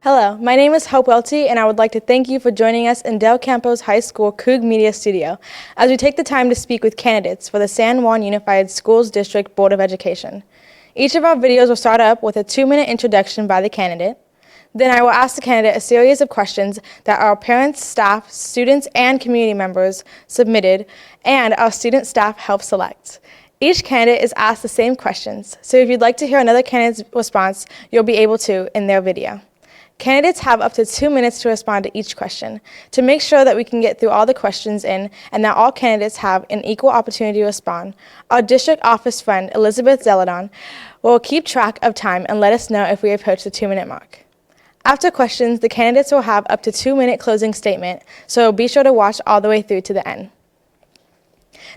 Hello, my name is Hope Welty, and I would like to thank you for joining us in Del Campos High School Coug Media Studio as we take the time to speak with candidates for the San Juan Unified Schools District Board of Education. Each of our videos will start up with a 2-minute introduction by the candidate. Then I will ask the candidate a series of questions that our parents, staff, students, and community members submitted, and our student staff helped select. Each candidate is asked the same questions, so if you'd like to hear another candidate's response, you'll be able to in their video. Candidates have up to 2 minutes to respond to each question. To make sure that we can get through all the questions in and that all candidates have an equal opportunity to respond, our district office friend, Elizabeth Zeladon, will keep track of time and let us know if we approach the 2-minute mark. After questions, the candidates will have up to 2-minute closing statement, so be sure to watch all the way through to the end.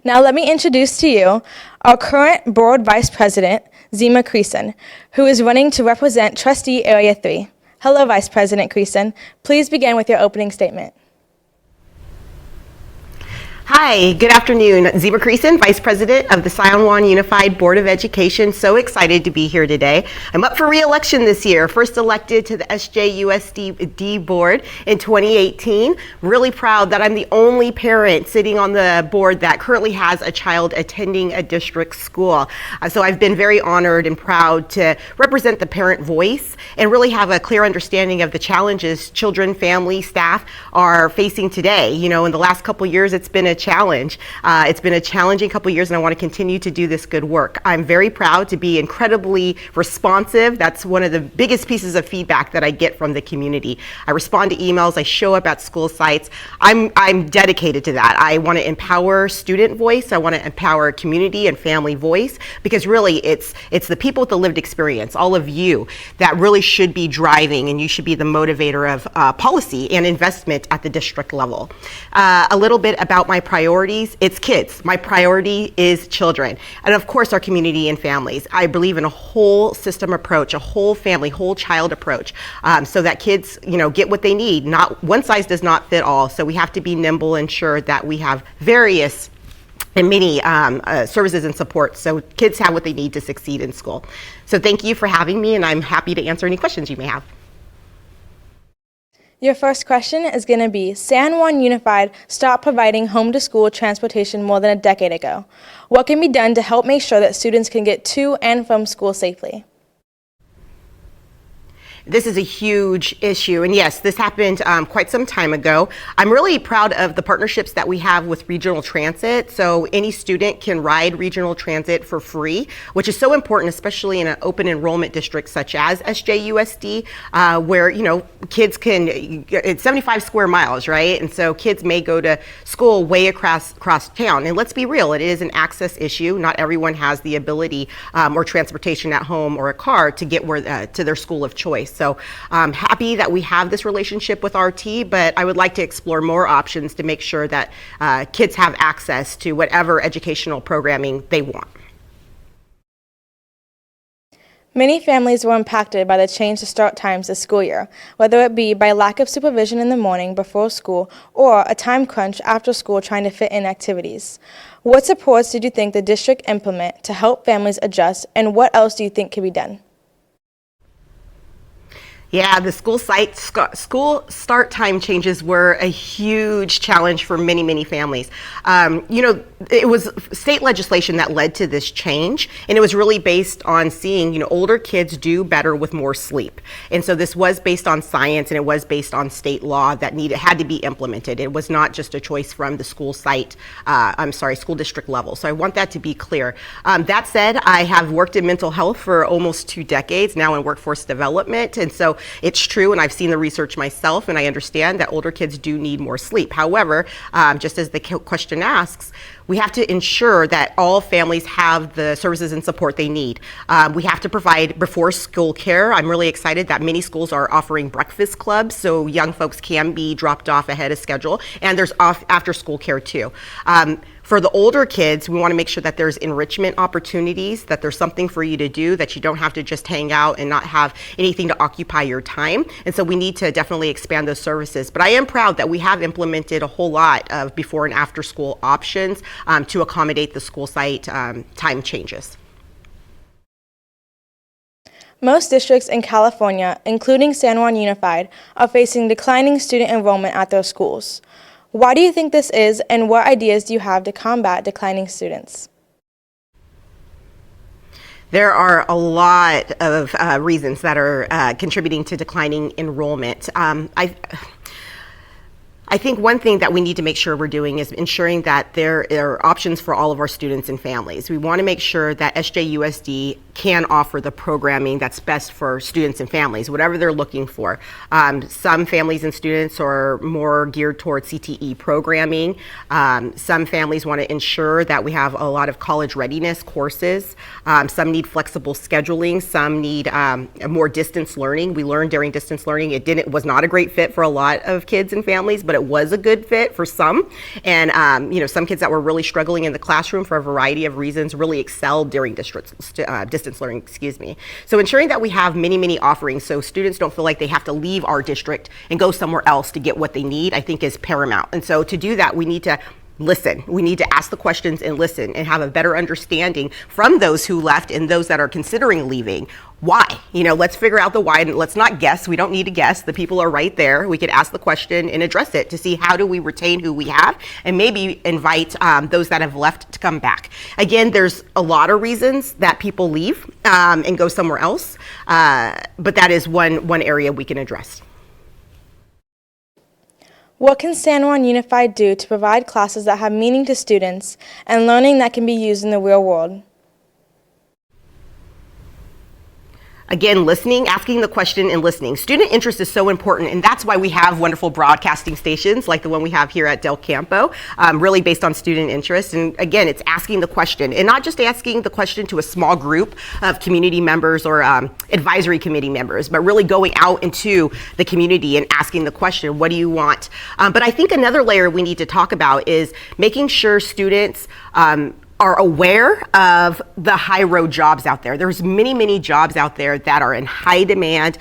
Now let me introduce to you our current board vice president, Zima Creason, who is running to represent Trustee Area 3. Hello, Vice President Creason. Please begin with your opening statement. Hi, good afternoon. Zima Creason, Vice President of the San Juan Unified Board of Education. So excited to be here today. I'm up for re-election this year, first elected to the SJUSD Board in 2018. Really proud that I'm the only parent sitting on the board that currently has a child attending a district school. So I've been very honored and proud to represent the parent voice and really have a clear understanding of the challenges children, family, staff are facing today. You know, in the last couple years, it's been a challenge. It's been a challenging couple years, and I want to continue to do this good work. I'm very proud to be incredibly responsive. That's one of the biggest pieces of feedback that I get from the community. I respond to emails. I show up at school sites. I'm dedicated to that. I want to empower student voice. I want to empower community and family voice, because really it's the people with the lived experience, all of you, that really should be driving, and you should be the motivator of policy and investment at the district level. A little bit about my priorities. It's kids. My priority is children. And of course, our community and families. I believe in a whole system approach, a whole family, whole child approach, so that kids, get what they need. Not one size does not fit all. So we have to be nimble, ensure that we have various and many services and support so kids have what they need to succeed in school. So thank you for having me, and I'm happy to answer any questions you may have. Your first question is going to be, San Juan Unified stopped providing home-to-school transportation more than a decade ago. What can be done to help make sure that students can get to and from school safely? This is a huge issue, and yes, this happened quite some time ago. I'm really proud of the partnerships that we have with regional transit, so any student can ride regional transit for free, which is so important, especially in an open enrollment district such as SJUSD, where kids can, it's 75 square miles, right? And so kids may go to school way across town, and let's be real, it is an access issue. Not everyone has the ability or transportation at home or a car to get to their school of choice. So I'm happy that we have this relationship with RT, but I would like to explore more options to make sure that kids have access to whatever educational programming they want. Many families were impacted by the change to start times this school year, whether it be by lack of supervision in the morning before school or a time crunch after school trying to fit in activities. What supports did you think the district implement to help families adjust, and what else do you think can be done? Yeah, the school start time changes were a huge challenge for many, many families. It was state legislation that led to this change, and it was really based on seeing, older kids do better with more sleep. And so this was based on science, and it was based on state law that had to be implemented. It was not just a choice from the school district level. So I want that to be clear. That said, I have worked in mental health for almost 2 decades now in workforce development, and so it's true, and I've seen the research myself, and I understand that older kids do need more sleep. However, just as the question asks, we have to ensure that all families have the services and support they need. We have to provide before school care. I'm really excited that many schools are offering breakfast clubs so young folks can be dropped off ahead of schedule, and there's after school care too. For the older kids, we want to make sure that there's enrichment opportunities, that there's something for you to do, that you don't have to just hang out and not have anything to occupy your time. And so we need to definitely expand those services. But I am proud that we have implemented a whole lot of before and after school options to accommodate the school site time changes. Most districts in California, including San Juan Unified, are facing declining student enrollment at their schools. Why do you think this is, and what ideas do you have to combat declining students? There are a lot of reasons that are contributing to declining enrollment. I think one thing that we need to make sure we're doing is ensuring that there are options for all of our students and families. We want to make sure that SJUSD can offer the programming that's best for students and families, whatever they're looking for. Some families and students are more geared towards CTE programming. Some families want to ensure that we have a lot of college readiness courses. Some need flexible scheduling. Some need more distance learning. We learned during distance learning it was not a great fit for a lot of kids and families, but it was a good fit for some. And some kids that were really struggling in the classroom for a variety of reasons really excelled during distance learning, So ensuring that we have many offerings so students don't feel like they have to leave our district and go somewhere else to get what they need, I think is paramount. And so to do that, we need to listen. We need to ask the questions and listen and have a better understanding from those who left and those that are considering leaving. Why? Let's figure out the why, and let's not guess. We don't need to guess. The people are right there. We could ask the question and address it to see how do we retain who we have and maybe invite those that have left to come back. Again, there's a lot of reasons that people leave and go somewhere else, but that is one area we can address. What can San Juan Unified do to provide classes that have meaning to students and learning that can be used in the real world? Again, listening, asking the question and listening. Student interest is so important, and that's why we have wonderful broadcasting stations like the one we have here at Del Campo, really based on student interest. And again, it's asking the question, and not just asking the question to a small group of community members or advisory committee members, but really going out into the community and asking the question, what do you want? But I think another layer we need to talk about is making sure students are aware of the high road jobs out there. There's many jobs out there that are in high demand,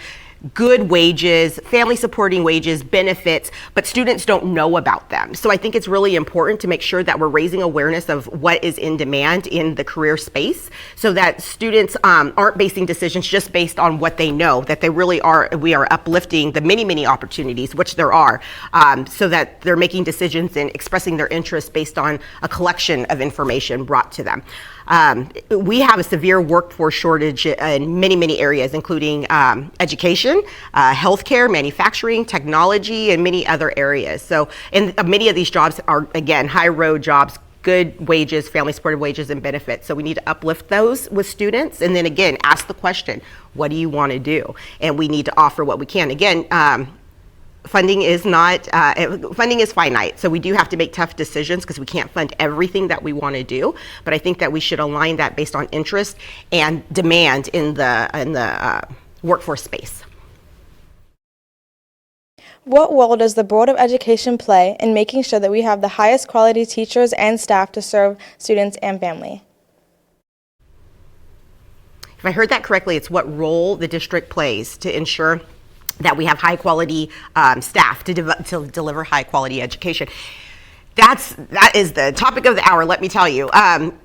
good wages, family supporting wages, benefits, but students don't know about them. So I think it's really important to make sure that we're raising awareness of what is in demand in the career space so that students aren't basing decisions just based on what they know, that we are uplifting the many opportunities, which there are, so that they're making decisions and expressing their interest based on a collection of information brought to them. We have a severe workforce shortage in many areas, including education, healthcare, manufacturing, technology, and many other areas. So, and many of these jobs are, again, high road jobs, good wages, family supported wages, and benefits. So we need to uplift those with students, and then again, ask the question, what do you want to do? And we need to offer what we can. Again, funding is finite, so we do have to make tough decisions because we can't fund everything that we want to do. But I think that we should align that based on interest and demand in the workforce space. What role does the Board of Education play in making sure that we have the highest quality teachers and staff to serve students and family? If I heard that correctly, it's what role the district plays to ensure that we have high quality staff to deliver high quality education. That is the topic of the hour, let me tell you.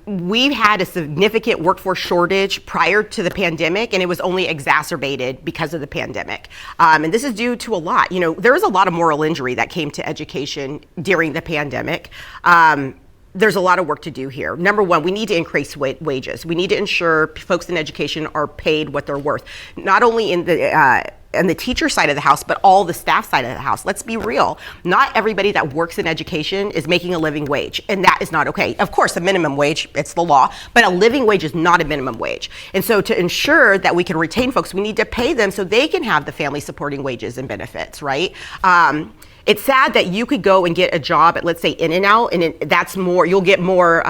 We've had a significant workforce shortage prior to the pandemic, and it was only exacerbated because of the pandemic. And this is due to a lot. There was a lot of moral injury that came to education during the pandemic. There's a lot of work to do here. Number one, we need to increase wages. We need to ensure folks in education are paid what they're worth, not only in the teacher side of the house, but all the staff side of the house. Let's be real. Not everybody that works in education is making a living wage, and that is not okay. Of course, a minimum wage, it's the law, but a living wage is not a minimum wage. And so to ensure that we can retain folks, we need to pay them so they can have the family supporting wages and benefits, right? It's sad that you could go and get a job at, let's say, In-N-Out, and that's more, you'll get more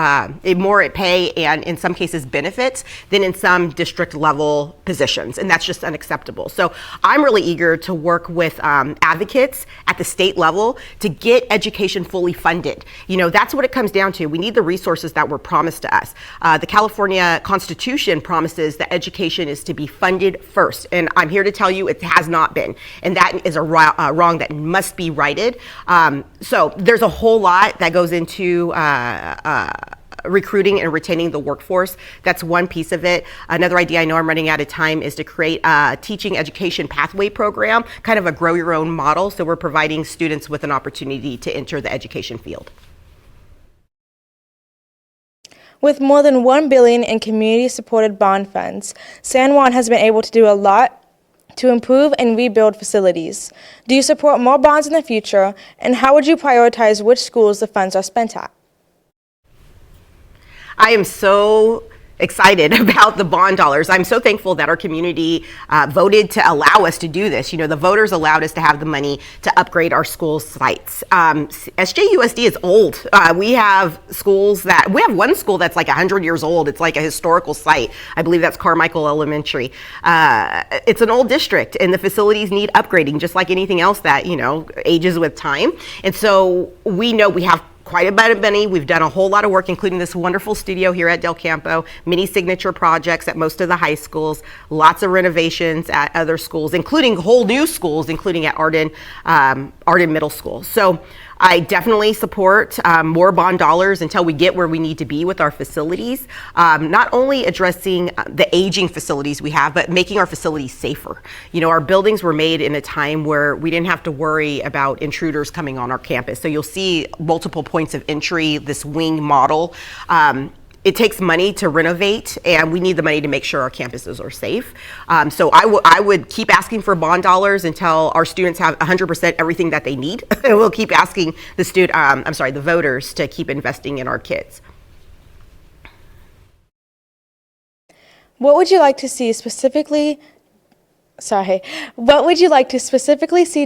pay and in some cases benefits than in some district level positions, and that's just unacceptable. So I'm really eager to work with advocates at the state level to get education fully funded. That's what it comes down to. We need the resources that were promised to us. The California Constitution promises that education is to be funded first, and I'm here to tell you it has not been, and that is a wrong that must be righted. So there's a whole lot that goes into recruiting and retaining the workforce. That's one piece of it. Another idea, I know I'm running out of time, is to create a teaching education pathway program, kind of a grow your own model. So we're providing students with an opportunity to enter the education field. With more than $1 billion in community-supported bond funds, San Juan has been able to do a lot to improve and rebuild facilities. Do you support more bonds in the future, and how would you prioritize which schools the funds are spent at? I am so excited about the bond dollars. I'm so thankful that our community voted to allow us to do this. You know, the voters allowed us to have the money to upgrade our school sites. SJUSD is old. We have one school that's like 100 years old. It's like a historical site. I believe that's Carmichael Elementary. It's an old district, and the facilities need upgrading, just like anything else that, you know, ages with time. And so we know we have quite a bit of money. We've done a whole lot of work, including this wonderful studio here at Del Campo, many signature projects at most of the high schools, lots of renovations at other schools, including whole new schools, including at Arden Middle School. So I definitely support more bond dollars until we get where we need to be with our facilities. Not only addressing the aging facilities we have, but making our facilities safer. You know, our buildings were made in a time where we didn't have to worry about intruders coming on our campus. So you'll see multiple points of entry, this wing model. It takes money to renovate, and we need the money to make sure our campuses are safe. So I would keep asking for bond dollars until our students have 100% everything that they need. And we'll keep asking the voters to keep investing in our kids. What would you like to see specifically see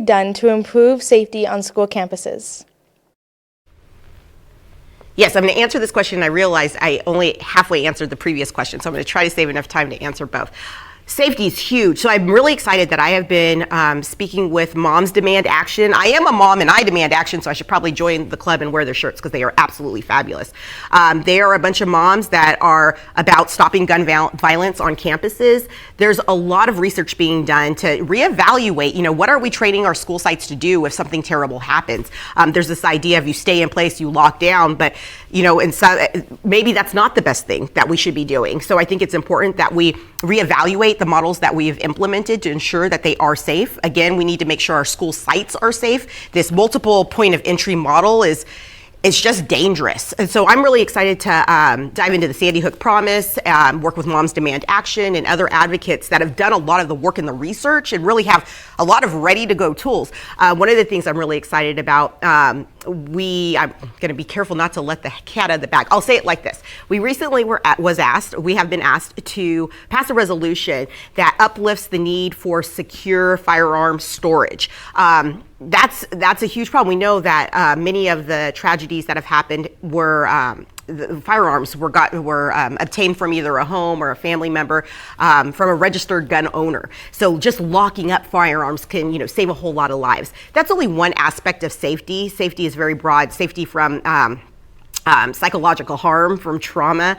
done to improve safety on school campuses? Yes, I'm going to answer this question. I realized I only halfway answered the previous question, so I'm going to try to save enough time to answer both. Safety is huge. So I'm really excited that I have been speaking with Moms Demand Action. I am a mom and I demand action, so I should probably join the club and wear their shirts because they are absolutely fabulous. They are a bunch of moms that are about stopping gun violence on campuses. There's a lot of research being done to reevaluate, you know, what are we training our school sites to do if something terrible happens? There's this idea of you stay in place, you lock down, but you know, and so maybe that's not the best thing that we should be doing. So I think it's important that we reevaluate the models that we've implemented to ensure that they are safe. Again, we need to make sure our school sites are safe. This multiple point of entry model it's just dangerous. And so I'm really excited to dive into the Sandy Hook Promise, work with Moms Demand Action and other advocates that have done a lot of the work in the research and really have a lot of ready to go tools. One of the things I'm really excited about, I'm going to be careful not to let the cat out of the bag. I'll say it like this. We recently we have been asked to pass a resolution that uplifts the need for secure firearm storage. That's a huge problem. We know that many of the tragedies that have happened were the firearms were obtained from either a home or a family member, from a registered gun owner. So just locking up firearms can, you know, save a whole lot of lives. That's only one aspect of safety. Safety is very broad. Safety from psychological harm, from trauma,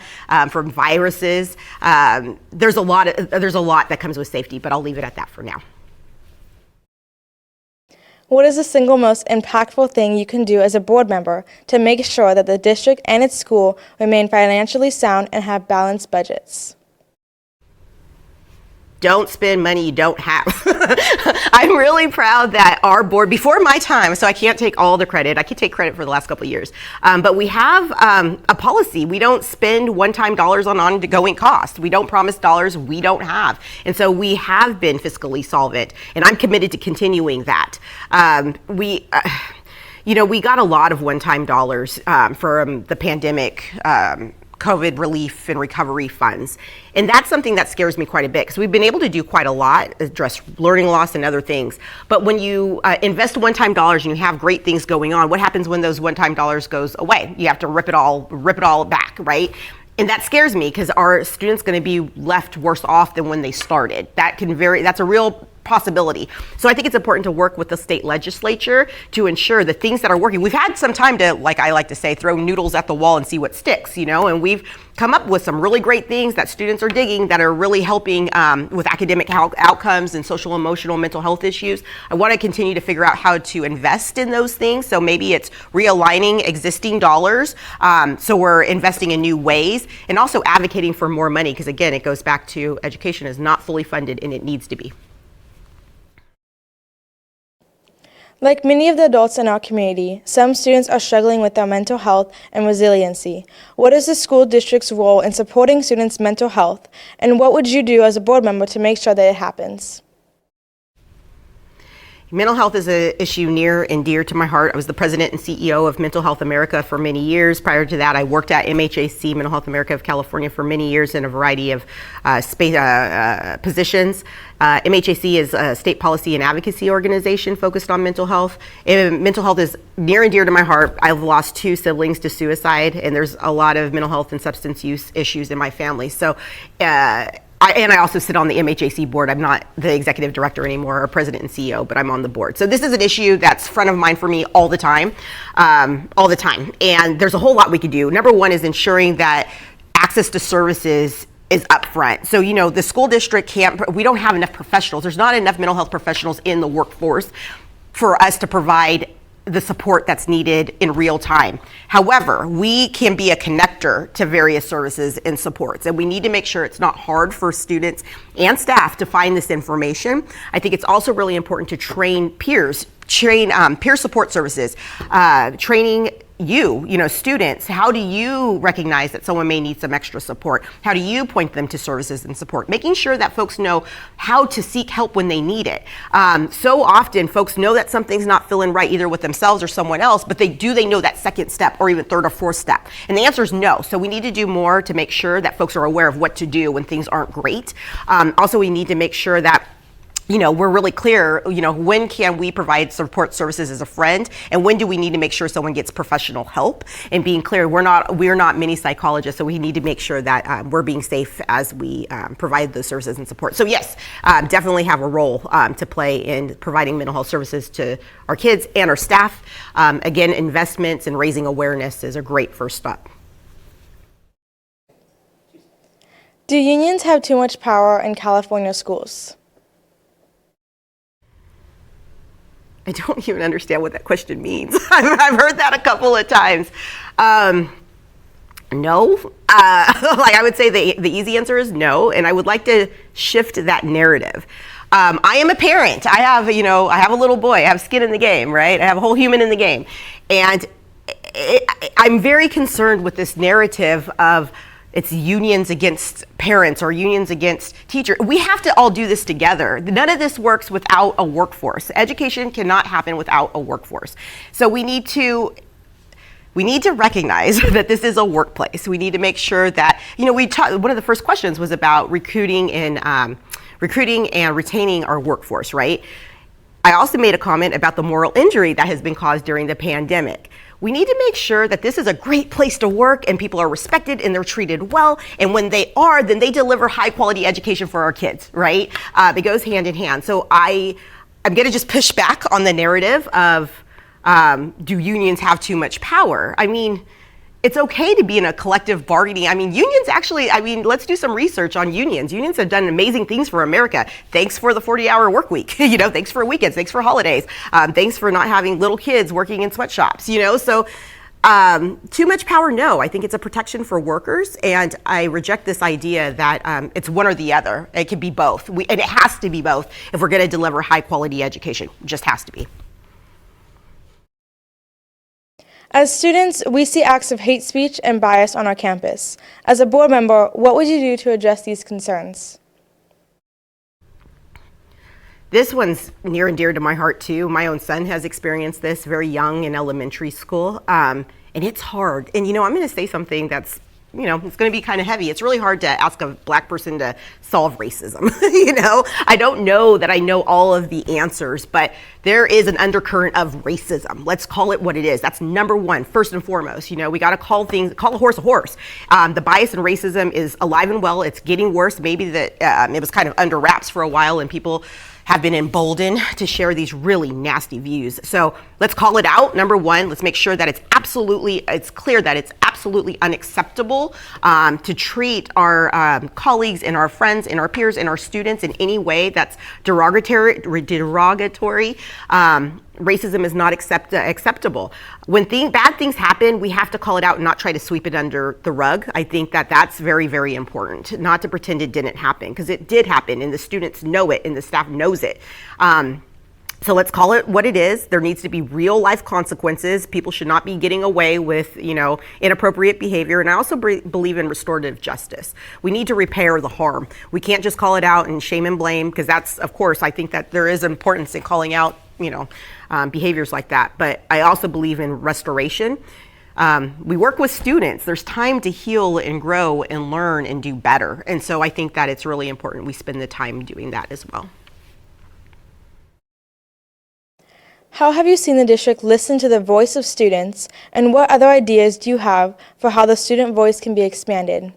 from viruses. There's a lot that comes with safety, but I'll leave it at that for now. What is the single most impactful thing you can do as a board member to make sure that the district and its school remain financially sound and have balanced budgets? Don't spend money you don't have. I'm really proud that our board, before my time, so I can't take all the credit. I can take credit for the last couple of years. But we have a policy. We don't spend one-time dollars on ongoing costs. We don't promise dollars we don't have. And so we have been fiscally solvent, and I'm committed to continuing that. We got a lot of one-time dollars from the pandemic, COVID relief and recovery funds. And that's something that scares me quite a bit because we've been able to do quite a lot, address learning loss and other things. But when you invest one-time dollars and you have great things going on, what happens when those one-time dollars goes away? You have to rip it all back, right? And that scares me because our students going to be left worse off than when they started. That's a real possibility. So I think it's important to work with the state legislature to ensure the things that are working. We've had some time to, like I like to say, throw noodles at the wall and see what sticks, and we've come up with some really great things that students are digging that are really helping with academic outcomes and social, emotional, mental health issues. I want to continue to figure out how to invest in those things. So maybe it's realigning existing dollars, so we're investing in new ways, and also advocating for more money, because again, it goes back to education is not fully funded and it needs to be. Like many of the adults in our community, some students are struggling with their mental health and resiliency. What is the school district's role in supporting students' mental health, and what would you do as a board member to make sure that it happens? Mental health is an issue near and dear to my heart. I was the president and CEO of Mental Health America for many years. Prior to that, I worked at MHAC, Mental Health America of California, for many years in a variety of positions. MHAC is a state policy and advocacy organization focused on mental health. And mental health is near and dear to my heart. I've lost 2 siblings to suicide, and there's a lot of mental health and substance use issues in my family. So, I also sit on the MHAC board. I'm not the executive director anymore, or president and CEO, but I'm on the board. So this is an issue that's front of mind for me all the time. And there's a whole lot we could do. Number one is ensuring that access to services is upfront. So, the school district we don't have enough professionals. There's not enough mental health professionals in the workforce for us to provide the support that's needed in real time. However, we can be a connector to various services and supports, and we need to make sure it's not hard for students and staff to find this information. I think it's also really important to train peer support services, training students. How do you recognize that someone may need some extra support? How do you point them to services and support? Making sure that folks know how to seek help when they need it. So often folks know that something's not feeling right either with themselves or someone else, but they know that second step or even third or fourth step? And the answer is no. So we need to do more to make sure that folks are aware of what to do when things aren't great. Also, we need to make sure that we're really clear, when can we provide support services as a friend, and when do we need to make sure someone gets professional help? And being clear, we're not mini psychologists, so we need to make sure that we're being safe as we provide those services and support. So yes, definitely have a role to play in providing mental health services to our kids and our staff. Again, investments and raising awareness is a great first step. Do unions have too much power in California schools? I don't even understand what that question means. I've heard that a couple of times. No. I would say the easy answer is no, and I would like to shift that narrative. I am a parent. I have a little boy. I have skin in the game, right? I have a whole human in the game. And I'm very concerned with this narrative of it's unions against parents or unions against teachers. We have to all do this together. None of this works without a workforce. Education cannot happen without a workforce. So we need to recognize that this is a workplace. We need to make sure that, one of the first questions was about recruiting and retaining our workforce, right? I also made a comment about the moral injury that has been caused during the pandemic. We need to make sure that this is a great place to work and people are respected and they're treated well. And when they are, then they deliver high quality education for our kids, right? It goes hand in hand. So I'm going to just push back on the narrative of do unions have too much power? I mean, it's okay to be in a collective bargaining. I mean, unions actually, let's do some research on unions. Unions have done amazing things for America. Thanks for the 40-hour work week. Thanks for weekends, thanks for holidays. Thanks for not having little kids working in sweatshops, So too much power, no. I think it's a protection for workers, and I reject this idea that it's one or the other. It can be both. And it has to be both if we're going to deliver high quality education. It just has to be. As students, we see acts of hate speech and bias on our campus. As a board member, what would you do to address these concerns? This one's near and dear to my heart too. My own son has experienced this very young in elementary school, and it's hard. And I'm going to say something that's it's going to be kind of heavy. It's really hard to ask a Black person to solve racism. I don't know that I know all of the answers, but there is an undercurrent of racism. Let's call it what it is. That's number one, first and foremost. We got to call a horse a horse. The bias and racism is alive and well. It's getting worse. Maybe that it was kind of under wraps for a while, and people have been emboldened to share these really nasty views. So let's call it out. Number one, let's make sure that it's clear that it's absolutely unacceptable to treat our colleagues and our friends and our peers and our students in any way that's derogatory. Racism is not acceptable. When bad things happen, we have to call it out and not try to sweep it under the rug. I think that that's very, very important, not to pretend it didn't happen, because it did happen, and the students know it, and the staff knows it. So let's call it what it is. There needs to be real life consequences. People should not be getting away with, inappropriate behavior. And I also believe in restorative justice. We need to repair the harm. We can't just call it out and shame and blame, because that's, of course, I think that there is importance in calling out, behaviors like that. But I also believe in restoration. We work with students. There's time to heal and grow and learn and do better. And so I think that it's really important we spend the time doing that as well. How have you seen the district listen to the voice of students, and what other ideas do you have for how the student voice can be expanded?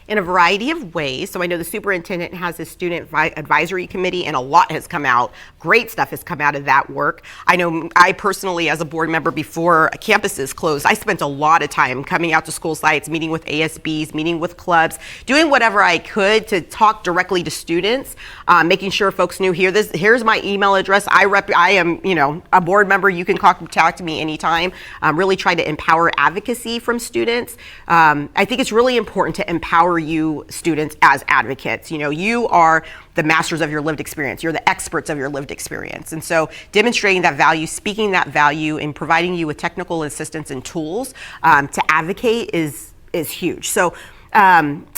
In a variety of ways. So I know the superintendent has a student advisory committee, and a lot has come out. Great stuff has come out of that work. I know I personally, as a board member before campuses closed, I spent a lot of time coming out to school sites, meeting with ASBs, meeting with clubs, doing whatever I could to talk directly to students, making sure folks knew here's my email address. I am, a board member. You can contact me anytime. Really try to empower advocacy from students. I think it's really important to empower you students as advocates. You are the masters of your lived experience. You're the experts of your lived experience. And so demonstrating that value, speaking that value, and providing you with technical assistance and tools to advocate is huge. So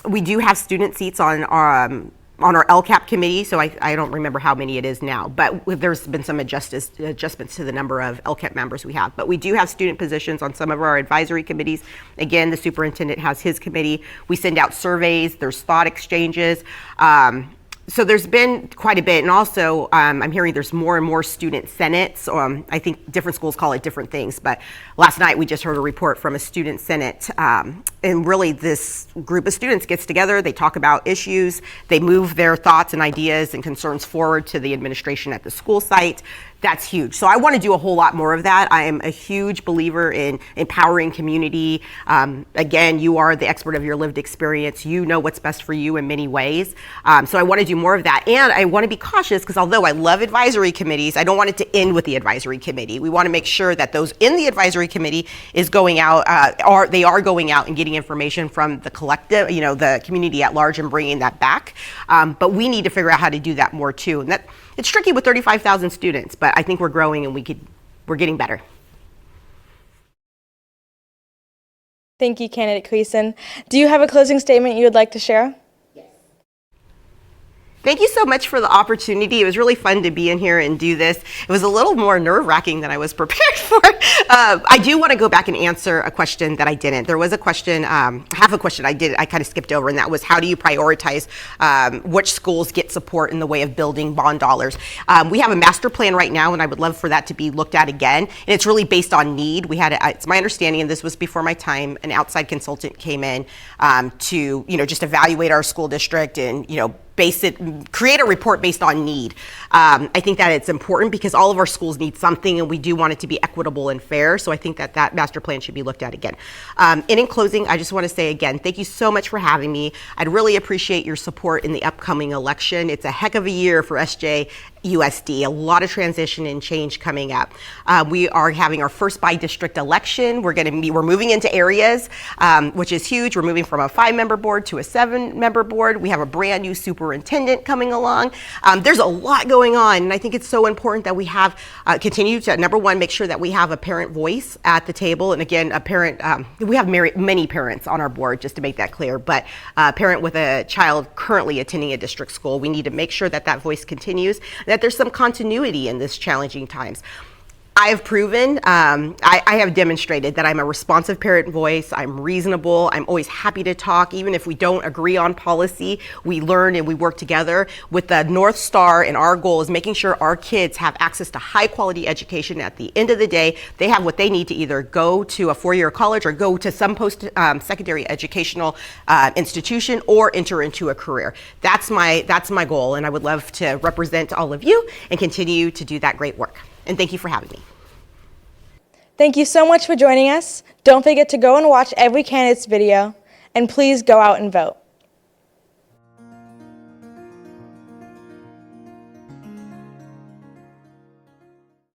we do have student seats on our LCAP committee, so I don't remember how many it is now, but there's been some adjustments to the number of LCAP members we have. But we do have student positions on some of our advisory committees. Again, the superintendent has his committee. We send out surveys, there's thought exchanges. So there's been quite a bit, and also I'm hearing there's more and more student senates. I think different schools call it different things, but last night we just heard a report from a student senate, and really this group of students gets together, they talk about issues, they move their thoughts and ideas and concerns forward to the administration at the school site. That's huge. So I want to do a whole lot more of that. I am a huge believer in empowering community. Again, you are the expert of your lived experience. You know what's best for you in many ways. So I want to do more of that. And I want to be cautious, because although I love advisory committees, I don't want it to end with the advisory committee. We want to make sure that those in the advisory committee is going out, are going out and getting information from the collective, the community at large, and bringing that back. But we need to figure out how to do that more too. And it's tricky with 35,000 students, but I think we're growing and we're getting better. Thank you, Candidate Creason. Do you have a closing statement you would like to share? Thank you so much for the opportunity. It was really fun to be in here and do this. It was a little more nerve-wracking than I was prepared for. I do want to go back and answer a question that I didn't. There was a question, half a question I kind of skipped over, and that was, how do you prioritize which schools get support in the way of building bond dollars? We have a master plan right now, and I would love for that to be looked at again. And it's really based on need. We had, it's my understanding, and this was before my time, an outside consultant came in to, just evaluate our school district and, create a report based on need. I think that it's important because all of our schools need something, and we do want it to be equitable and fair. So I think that master plan should be looked at again. And in closing, I just want to say again, thank you so much for having me. I'd really appreciate your support in the upcoming election. It's a heck of a year for SJUSD, a lot of transition and change coming up. We are having our first by district election. We're moving into areas, which is huge. We're moving from a 5-member board to a 7-member board. We have a brand new superintendent coming along. There's a lot going on, and I think it's so important that we have continue to, number one, make sure that we have a parent voice at the table. And again, a parent, we have many parents on our board, just to make that clear, but a parent with a child currently attending a district school, we need to make sure that that voice continues, that there's some continuity in this challenging times. I have proven, I have demonstrated that I'm a responsive parent voice. I'm reasonable. I'm always happy to talk. Even if we don't agree on policy, we learn and we work together with the North Star, and our goal is making sure our kids have access to high quality education. At the end of the day, they have what they need to either go to a four-year college or go to some post-secondary educational institution or enter into a career. That's my goal, and I would love to represent all of you and continue to do that great work. And thank you for having me. Thank you so much for joining us. Don't forget to go and watch every candidate's video, and please go out and vote.